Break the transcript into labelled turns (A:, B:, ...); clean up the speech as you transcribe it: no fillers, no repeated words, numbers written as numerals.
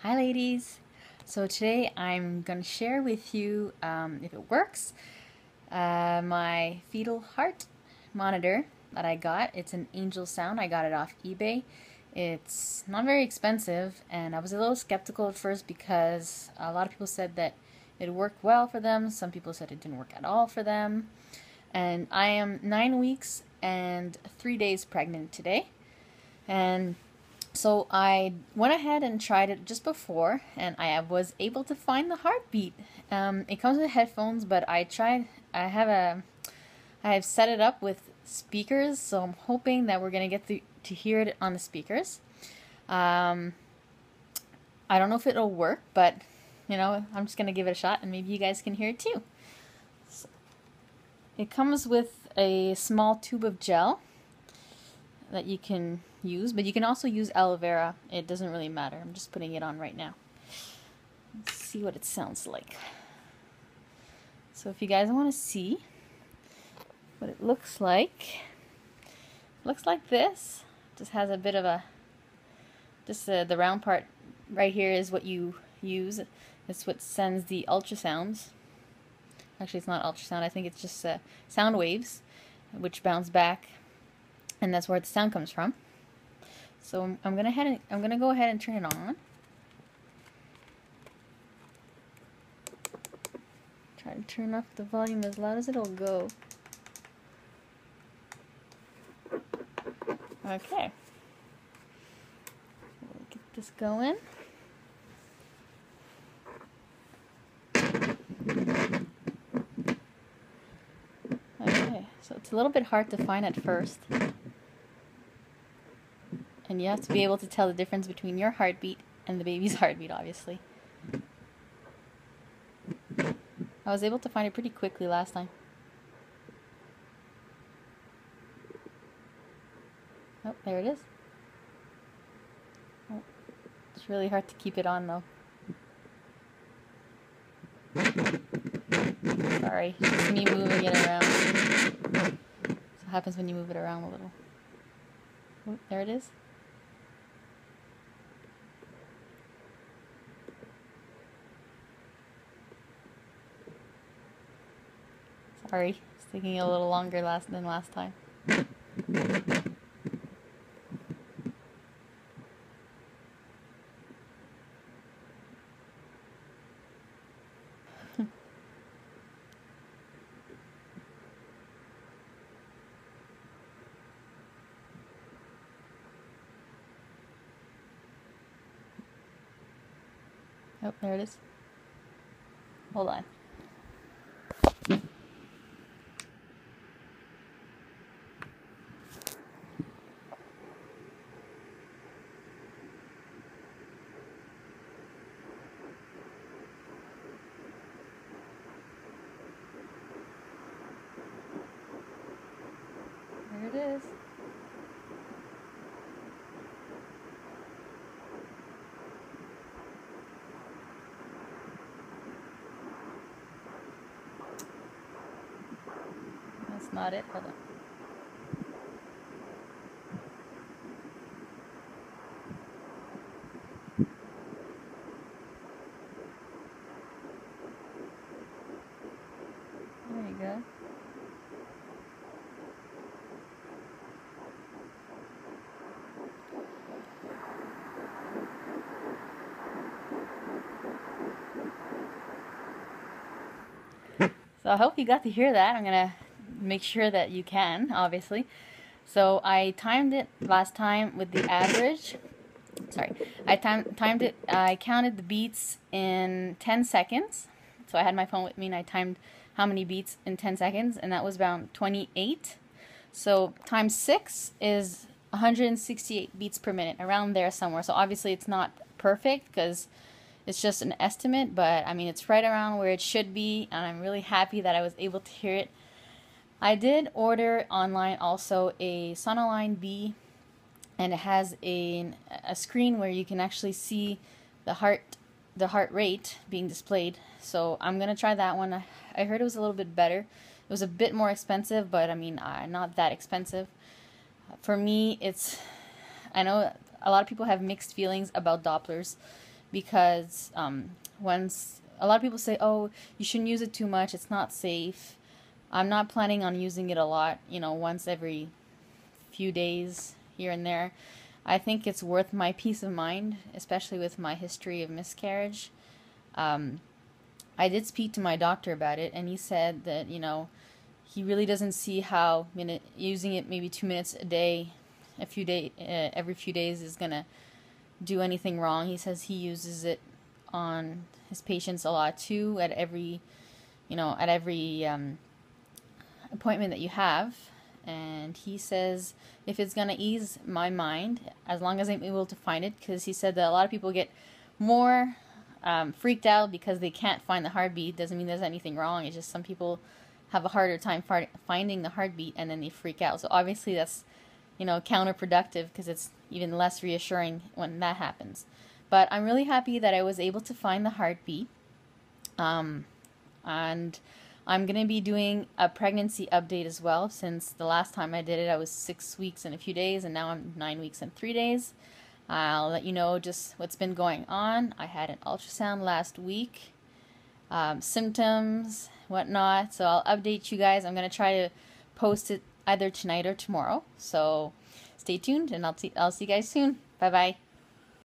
A: Hi ladies! So today I'm going to share with you, if it works, my fetal heart monitor that I got. It's an Angelsounds. I got it off eBay. It's not very expensive, and I was a little skeptical at first because a lot of people said that it worked well for them. Some people said it didn't work at all for them. And I am 9 weeks and 3 days pregnant today. And so I went ahead and tried it just before, and I was able to find the heartbeat. It comes with headphones, but I have set it up with speakers, so I'm hoping that we're gonna get to hear it on the speakers. I don't know if it'll work, but I'm just gonna give it a shot, and maybe you guys can hear it too. So, it comes with a small tube of gel that you can use, but you can also use aloe vera. It doesn't really matter. I'm just putting it on right now. Let's see what it sounds like. So if you guys want to see what it looks like this. Just has a bit of a, the round part right here is what you use. It's what sends the ultrasounds. Actually, it's not ultrasound. I think it's just sound waves, which bounce back, and that's where the sound comes from. So I'm gonna go ahead and turn it on. Try to turn up the volume as loud as it'll go. Okay. We'll get this going. Okay, so it's a little bit hard to find at first. And you have to be able to tell the difference between your heartbeat and the baby's heartbeat, obviously. I was able to find it pretty quickly last time. Oh, there it is. Oh, it's really hard to keep it on, though. Sorry, it's just me moving it around. That's what happens when you move it around a little. Oh, there it is. Sorry, it's taking a little longer than last time. Oh, there it is. Hold on. There it is. That's not it. Hold on. There you go. So I hope you got to hear that. I'm gonna make sure that you can, obviously. So I timed it last time with the average. Sorry, I timed it. I counted the beats in 10 seconds. So I had my phone with me and I timed how many beats in 10 seconds, and that was around 28. So times 6 is 168 beats per minute, around there somewhere. So obviously it's not perfect because it's just an estimate, but I mean it's right around where it should be, and I'm really happy that I was able to hear it. I did order online also a Sonoline B, and it has a screen where you can actually see the heart rate being displayed. So I'm gonna try that one. I heard it was a little bit better. It was a bit more expensive, but I mean not that expensive. For me, I know a lot of people have mixed feelings about Dopplers because once a lot of people say, oh, you shouldn't use it too much, it's not safe. I'm not planning on using it a lot, once every few days here and there. I think it's worth my peace of mind, especially with my history of miscarriage. I did speak to my doctor about it, and he said that, he really doesn't see how using it maybe 2 minutes a day, every few days is going to do anything wrong. He says he uses it on his patients a lot too, at every appointment that you have. And he says if it's going to ease my mind, as long as I'm able to find it, because he said that a lot of people get more freaked out because they can't find the heartbeat. Doesn't mean there's anything wrong. It's just some people have a harder time finding the heartbeat, and then they freak out. So obviously that's counterproductive, because it's even less reassuring when that happens. But I'm really happy that I was able to find the heartbeat. And I'm going to be doing a pregnancy update as well, since the last time I did it I was 6 weeks and a few days, and now I'm 9 weeks and 3 days. I'll let you know just what's been going on. I had an ultrasound last week, symptoms, whatnot, so I'll update you guys. I'm going to try to post it either tonight or tomorrow, so stay tuned, and I'll see you guys soon. Bye bye.